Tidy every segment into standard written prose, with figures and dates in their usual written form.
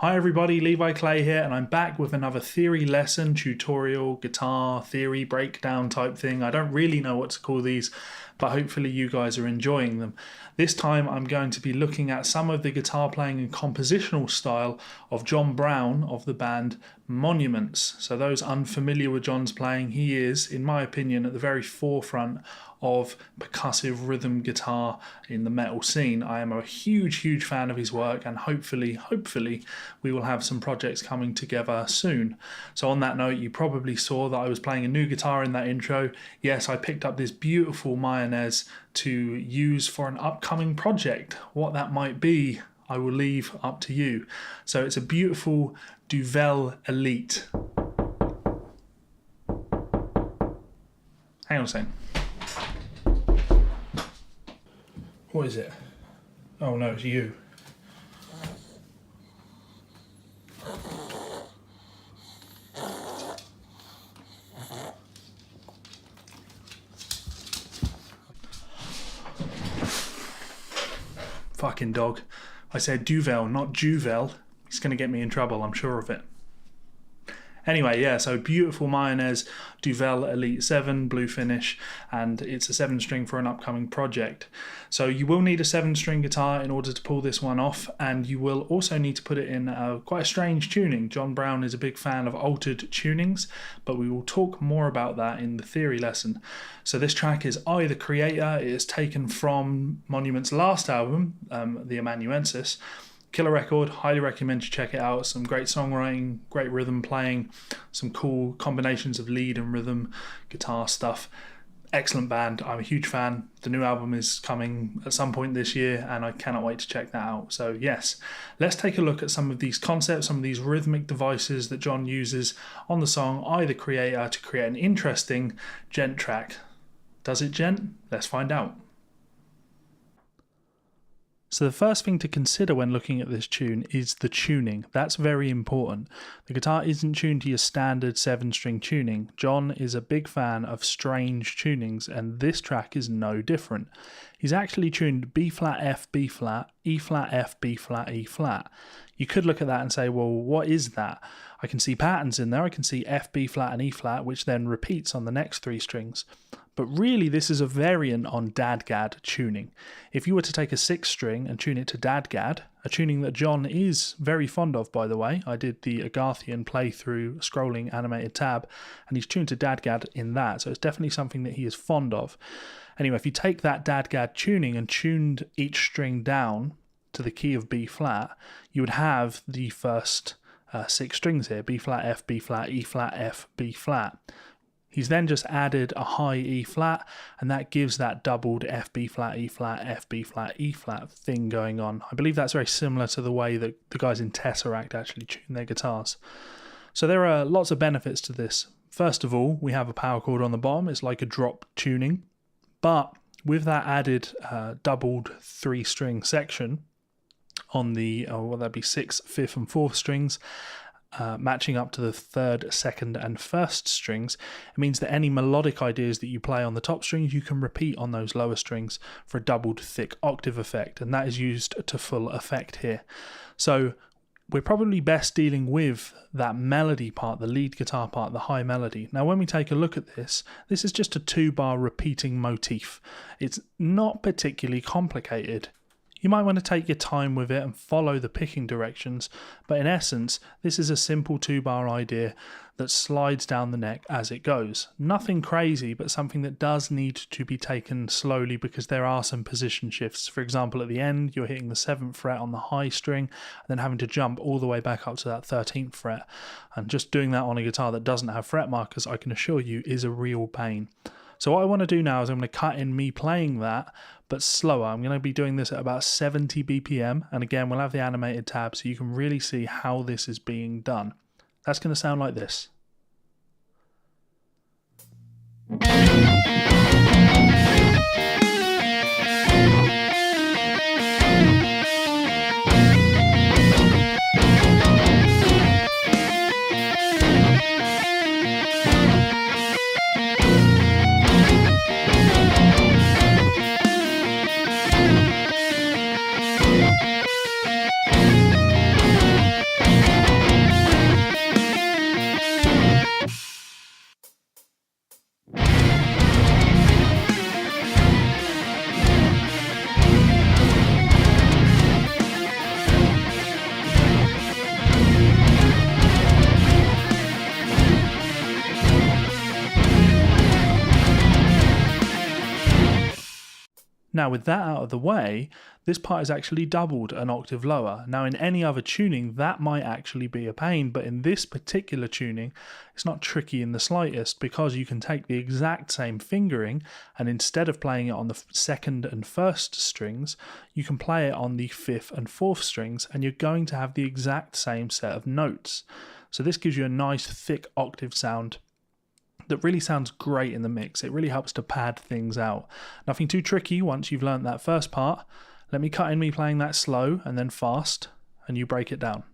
Hi everybody, Levi Clay here, and I'm back with another theory lesson, tutorial, guitar, theory, breakdown type thing. I don't really know what to call these, but hopefully you guys are enjoying them. This time I'm going to be looking at some of the guitar playing and compositional style of John Browne of the band Monuments. So those unfamiliar with John's playing, he is, in my opinion, at the very forefront of percussive rhythm guitar in the metal scene. I am a huge fan of his work, and hopefully we will have some projects coming together soon. So on that note, you probably saw that I was playing a new guitar in that intro. Yes, I picked up this beautiful mayonnaise to use for an upcoming project. What that might be, I will leave up to you. So it's a beautiful Duvel Elite. Hang on a second. What is it? Oh no, it's you. Fucking dog. I said Duvel, not Juvel. He's going to get me in trouble, I'm sure of it. Anyway, yeah, so beautiful mayonnaise, Duvel Elite 7, blue finish, and it's a 7-string for an upcoming project. So you will need a 7-string guitar in order to pull this one off, and you will also need to put it in quite a strange tuning. John Browne is a big fan of altered tunings, but we will talk more about that in the theory lesson. So this track is I, the Creator. It is taken from Monument's last album, the Amanuensis. Killer record, highly recommend you check it out. Some great songwriting, great rhythm playing, some cool combinations of lead and rhythm guitar stuff. Excellent band, I'm a huge fan. The new album is coming at some point this year and I cannot wait to check that out. So yes, let's take a look at some of these concepts, some of these rhythmic devices that John uses on the song I, the Creator, to create an interesting gent track. Does it gent? Let's find out. So the first thing to consider when looking at this tune is the tuning. That's very important. The guitar isn't tuned to your standard 7-string tuning. John is a big fan of strange tunings, and this track is no different. He's actually tuned B flat, F, B flat, E flat, F, B flat, E flat. You could look at that and say, well, what is that? I can see patterns in there. I can see F, B flat, and E flat, which then repeats on the next 3 strings. But really, this is a variant on Dadgad tuning. If you were to take a 6-string and tune it to Dadgad, a tuning that John is very fond of, by the way. I did the Agarthian playthrough scrolling animated tab, and he's tuned to Dadgad in that, so it's definitely something that he is fond of. Anyway, if you take that Dadgad tuning and tuned each string down to the key of B flat, you would have the first 6 strings here: B flat, F, B flat, E flat, F, B flat. He's then just added a high E flat, and that gives that doubled F, B flat, E flat, F, B flat, E flat thing going on. I believe that's very similar to the way that the guys in Tesseract actually tune their guitars. So there are lots of benefits to this. First of all, we have a power chord on the bottom. It's like a drop tuning. But with that added doubled 3-string section on the, well, that'd be 6th, 5th, and 4th strings, matching up to the 3rd, 2nd, and 1st strings, it means that any melodic ideas that you play on the top strings, you can repeat on those lower strings for a doubled thick octave effect, and that is used to full effect here. So we're probably best dealing with that melody part, the lead guitar part, the high melody. Now when we take a look at this, this is just a 2-bar repeating motif. It's not particularly complicated. You might want to take your time with it and follow the picking directions, but in essence, this is a simple 2-bar idea that slides down the neck as it goes. Nothing crazy, but something that does need to be taken slowly because there are some position shifts. For example, at the end, you're hitting the 7th fret on the high string and then having to jump all the way back up to that 13th fret. And just doing that on a guitar that doesn't have fret markers, I can assure you, is a real pain. So what I want to do now is I'm going to cut in me playing that, but slower. I'm going to be doing this at about 70 BPM, and again we'll have the animated tab so you can really see how this is being done. That's going to sound like this. Now with that out of the way, this part is actually doubled an octave lower. Now in any other tuning that might actually be a pain, but in this particular tuning it's not tricky in the slightest, because you can take the exact same fingering and instead of playing it on the second and first strings, you can play it on the fifth and fourth strings and you're going to have the exact same set of notes. So this gives you a nice thick octave sound that really sounds great in the mix. It really helps to pad things out. Nothing too tricky once you've learnt that first part. Let me cut in me playing that slow and then fast, and you break it down.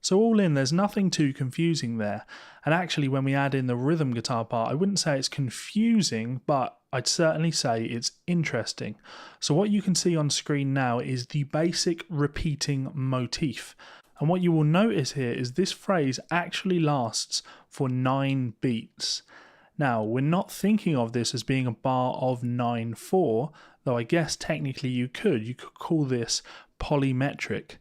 So all in, there's nothing too confusing there. And actually when we add in the rhythm guitar part, I wouldn't say it's confusing, but I'd certainly say it's interesting. So what you can see on screen now is the basic repeating motif. And what you will notice here is this phrase actually lasts for 9 beats. Now, we're not thinking of this as being a bar of 9/4, though I guess technically you could call this polymetric.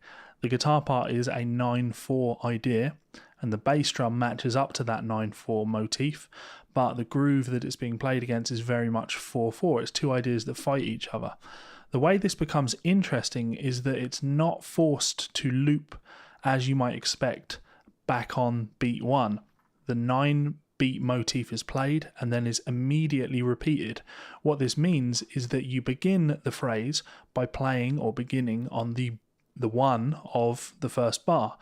The guitar part is a 9/4 idea, and the bass drum matches up to that 9/4 motif, but the groove that it's being played against is very much 4/4. It's two ideas that fight each other. The way this becomes interesting is that it's not forced to loop as you might expect back on beat 1. The 9-beat motif is played and then is immediately repeated. What this means is that you begin the phrase by playing or beginning on the 1 of the first bar,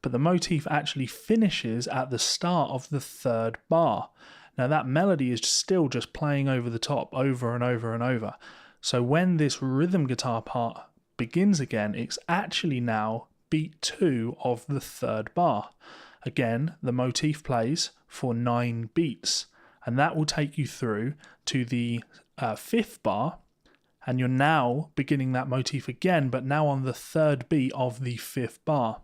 but the motif actually finishes at the start of the 3rd bar. Now that melody is still just playing over the top over and over and over. So when this rhythm guitar part begins again, it's actually now beat 2 of the 3rd bar. Again, the motif plays for 9 beats, and that will take you through to the 5th bar, and you're now beginning that motif again, but now on the 3rd beat of the 5th bar.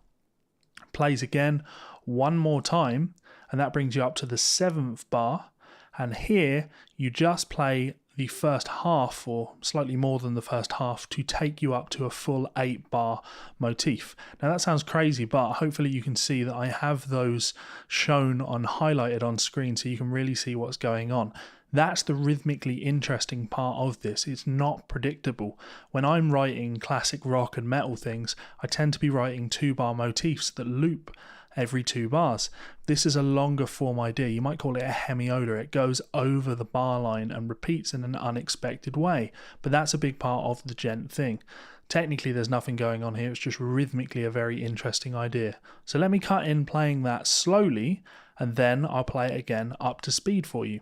Plays again one more time, and that brings you up to the 7th bar, and here you just play the first half, or slightly more than the first half, to take you up to a full 8-bar motif. Now that sounds crazy, but hopefully you can see that I have those shown on highlighted on screen so you can really see what's going on. That's the rhythmically interesting part of this. It's not predictable. When I'm writing classic rock and metal things, I tend to be writing 2-bar motifs that loop every 2 bars. This is a longer form idea. You might call it a hemiola. It goes over the bar line and repeats in an unexpected way, but that's a big part of the gent thing. Technically there's nothing going on here, it's just rhythmically a very interesting idea. So let me cut in playing that slowly, and then I'll play it again up to speed for you.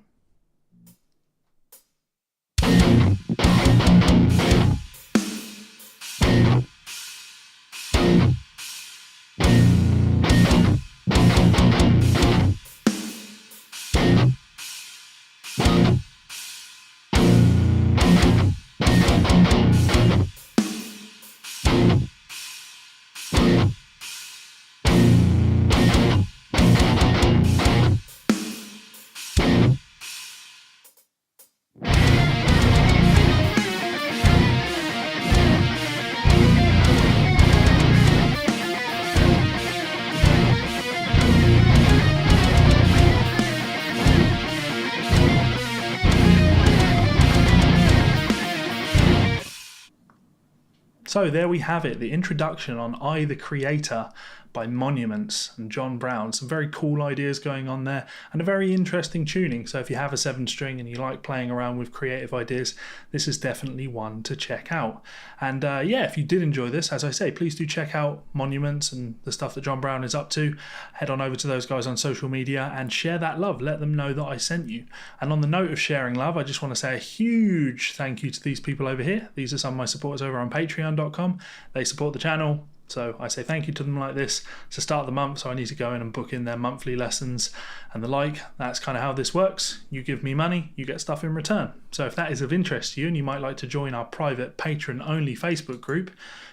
So there we have it, the introduction on I, the Creator by Monuments and John Browne. Some very cool ideas going on there and a very interesting tuning. So if you have a 7-string and you like playing around with creative ideas, this is definitely one to check out. And yeah, if you did enjoy this, as I say, please do check out Monuments and the stuff that John Browne is up to. Head on over to those guys on social media and share that love. Let them know that I sent you. And on the note of sharing love, I just want to say a huge thank you to these people over here. These are some of my supporters over on patreon.com. They support the channel, so I say thank you to them like this. It's the start of the month, so I need to go in and book in their monthly lessons and the like. That's kind of how this works. You give me money, you get stuff in return. So if that is of interest to you and you might like to join our private patron-only Facebook group,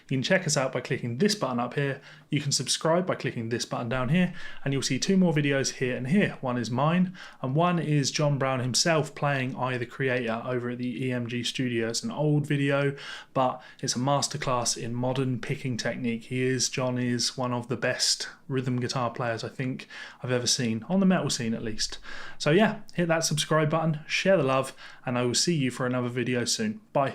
you can check us out by clicking this button up here. You can subscribe by clicking this button down here, and you'll see 2 more videos here and here. One is mine, and one is John Browne himself playing I the Creator over at the EMG studio. It's an old video, but it's a masterclass in modern picking technique. John is one of the best rhythm guitar players I think I've ever seen, on the metal scene at least. So yeah, hit that subscribe button, share the love, and I will see you for another video soon. Bye.